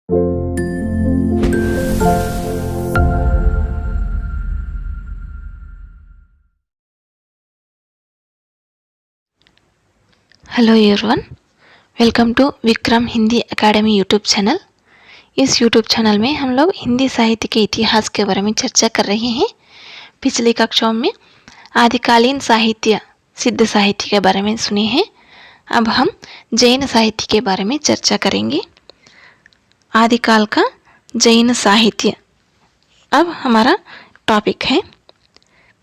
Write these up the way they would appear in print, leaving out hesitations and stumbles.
Hello everyone, welcome to Vikram Hindi academy YouTube channel. इस YouTube channel में हम लोग हिंदी साहित्य के इतिहास के बारे में चर्चा कर रहे हैं। पिछली कक्षाओं में आदिकालीन साहित्य, सिद्ध साहित्य के बारे में सुने हैं। अब हम जैन साहित्य के बारे में चर्चा करेंगे। आदिकाल का जैन साहित्य अब हमारा टॉपिक है।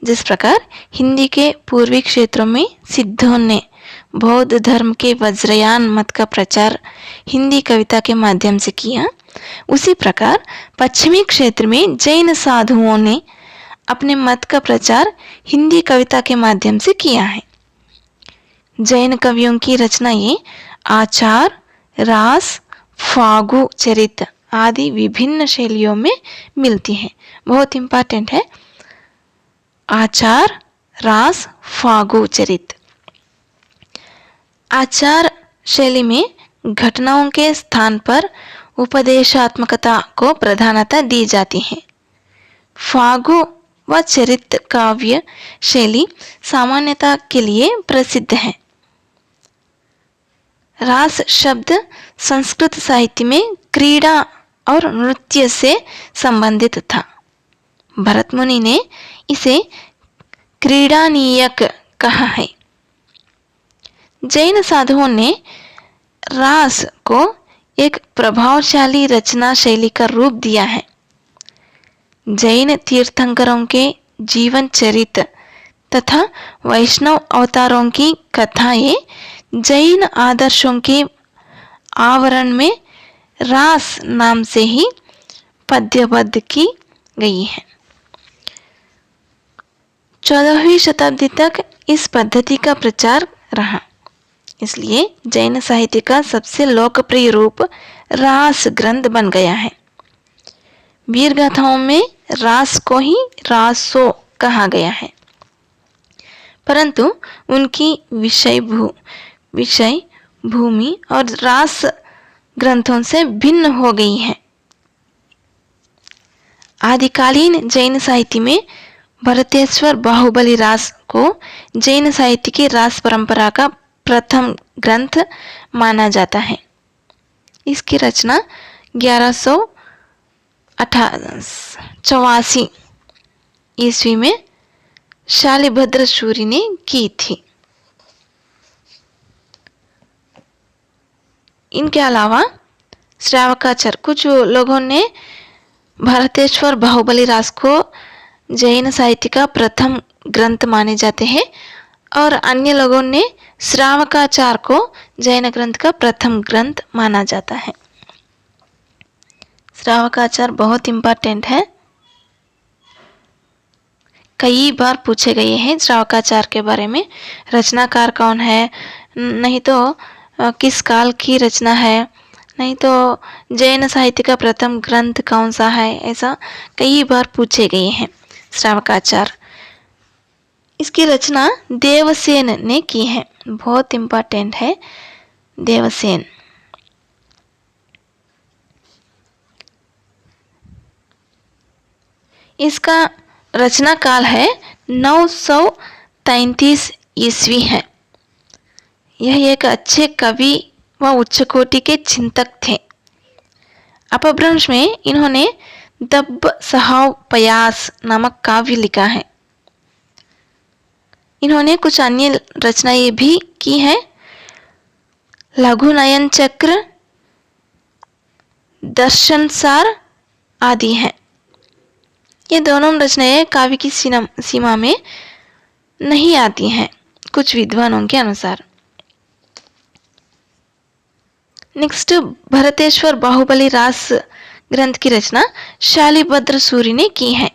जिस प्रकार हिंदी के पूर्वी क्षेत्रों में सिद्धों ने बौद्ध धर्म के वज्रयान मत का प्रचार हिंदी कविता के माध्यम से किया, उसी प्रकार पश्चिमी क्षेत्र में जैन साधुओं ने अपने मत का प्रचार हिंदी कविता के माध्यम से किया है। जैन कवियों की रचनाएं आचार, रास, फागु चरित आदि विभिन्न शैलियों में मिलती हैं। बहुत इंपॉर्टेंट है, आचार, रास, फागु चरित। आचार शैली में घटनाओं के स्थान पर उपदेशात्मकता को प्रधानता दी जाती है। फागु व चरित काव्य शैली सामान्यता के लिए प्रसिद्ध है। रास शब्द संस्कृत साहित्य में क्रीड़ा और नृत्य से संबंधित था। भरत मुनि ने इसे क्रीडानीयक कहा है। जैन साधुओं ने रास को एक प्रभावशाली रचना शैली का रूप दिया है। जैन तीर्थंकरों के जीवन चरित तथा वैष्णव अवतारों की कथाएं जैन आदर्शों के आवरण में रास नाम से ही पद्यबद्ध की गई है। 14वीं शताब्दी तक इस पद्धति का प्रचार रहा, इसलिए जैन साहित्य का सबसे लोकप्रिय रूप रास ग्रंथ बन गया है। वीर गाथाओं में रास को ही रासो कहा गया है, परंतु उनकी विषय भूमि और रास ग्रंथों से भिन्न हो गई है। आदिकालीन जैन साहित्य में भरतेश्वर बाहुबली रास को जैन साहित्य की रास परंपरा का प्रथम ग्रंथ माना जाता है। इसकी रचना 1184 ईस्वी में शालिभद्र सूरि ने की थी। इनके अलावा श्रावकाचार्य, कुछ लोगों ने भरतेश्वर बाहुबली रास को जैन साहित्य का प्रथम ग्रंथ माने जाते हैं और अन्य लोगों ने श्रावकाचार्य को जैन ग्रंथ का प्रथम ग्रंथ माना जाता है। श्रावकाचार्य बहुत इंपॉर्टेंट है, कई बार पूछे गए हैं श्रावकाचार्य के बारे में। रचनाकार कौन है, नहीं तो किस काल की रचना है, नहीं तो जैन साहित्य का प्रथम ग्रंथ कौन सा है, ऐसा कई बार पूछे गए हैं श्रावकाचार्य। इसकी रचना देवसेन ने की है, बहुत इंपॉर्टेंट है देवसेन। इसका रचना काल है 933 ईस्वी है। यह एक अच्छे कवि व उच्च कोटि के चिंतक थे। अपभ्रंश में इन्होंने दब्ब सहाव पयास नामक काव्य लिखा है। इन्होंने कुछ अन्य रचनाएं भी की हैं। लघु नयन चक्र, दर्शनसार आदि हैं। ये दोनों रचनाएं काव्य की सीमा में नहीं आती हैं कुछ विद्वानों के अनुसार। नेक्स्ट, भरतेश्वर बाहुबली रास ग्रंथ की रचना शालिभद्र सूरि ने की है।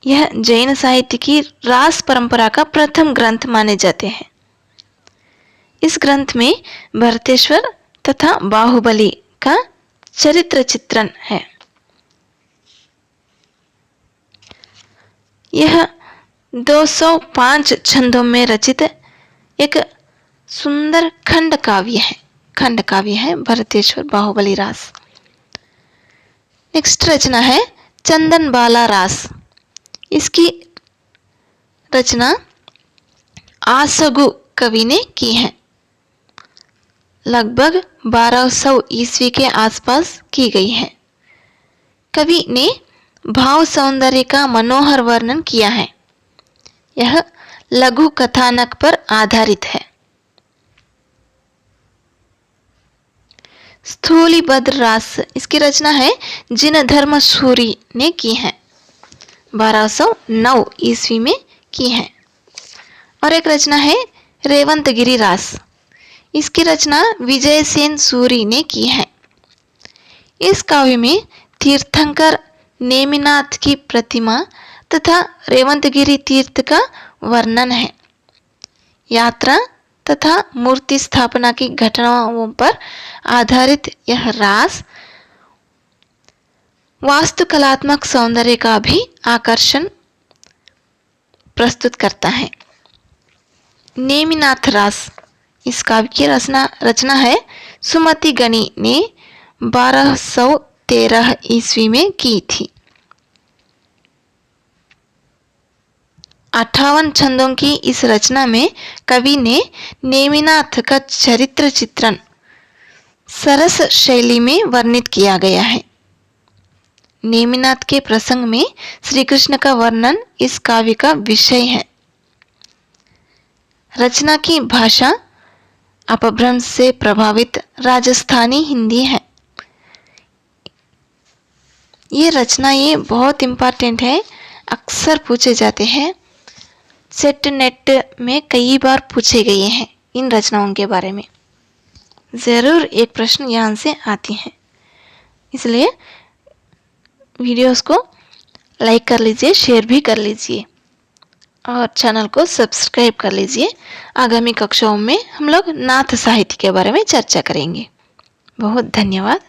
यह जैन साहित्य की रास परंपरा का प्रथम ग्रंथ माने जाते हैं। इस ग्रंथ में भरतेश्वर तथा बाहुबली का चरित्र चित्रण है। यह 205 छंदों में रचित एक सुंदर खंड काव्य है। खंड काव्य है भरतेश्वर बाहुबली रास। नेक्स्ट रचना है चंदन बाला रास। इसकी रचना आसगु कवि ने की है। लगभग 1200 ईस्वी के आसपास की गई है। कवि ने भाव सौंदर्य का मनोहर वर्णन किया है। यह लघु कथानक पर आधारित है। स्थूलीभद्र रास। इसकी रचना है जिन धर्म सूरी ने की है। 1209 ईस्वी में की है। और एक रचना है रेवंतगिरी रास। इसकी रचना विजयसेन सूरी ने की है। इस काव्य में तीर्थंकर नेमिनाथ की प्रतिमा तथा रेवंतगिरी तीर्थ का वर्णन है। यात्रा तथा मूर्ति स्थापना की घटनाओं पर आधारित यह रास वास्तुकलात्मक सौंदर्य का भी आकर्षण प्रस्तुत करता है। नेमिनाथ रास। इस काव्य की रचना है सुमति गणी ने 1213 ईस्वी में की थी। 58 छंदों की इस रचना में कवि ने नेमिनाथ का चरित्र चित्रण सरस शैली में वर्णित किया गया है। नेमिनाथ के प्रसंग में श्री कृष्ण का वर्णन इस काव्य का विषय है। रचना की भाषा अपभ्रंश से प्रभावित राजस्थानी हिंदी है। ये रचनाएं बहुत इम्पोर्टेंट है, अक्सर पूछे जाते हैं। सेट नेट में कई बार पूछे गए हैं इन रचनाओं के बारे में। ज़रूर एक प्रश्न यहाँ से आती है, इसलिए वीडियोस को लाइक कर लीजिए, शेयर भी कर लीजिए और चैनल को सब्सक्राइब कर लीजिए। आगामी कक्षाओं में हम लोग नाथ साहित्य के बारे में चर्चा करेंगे। बहुत धन्यवाद।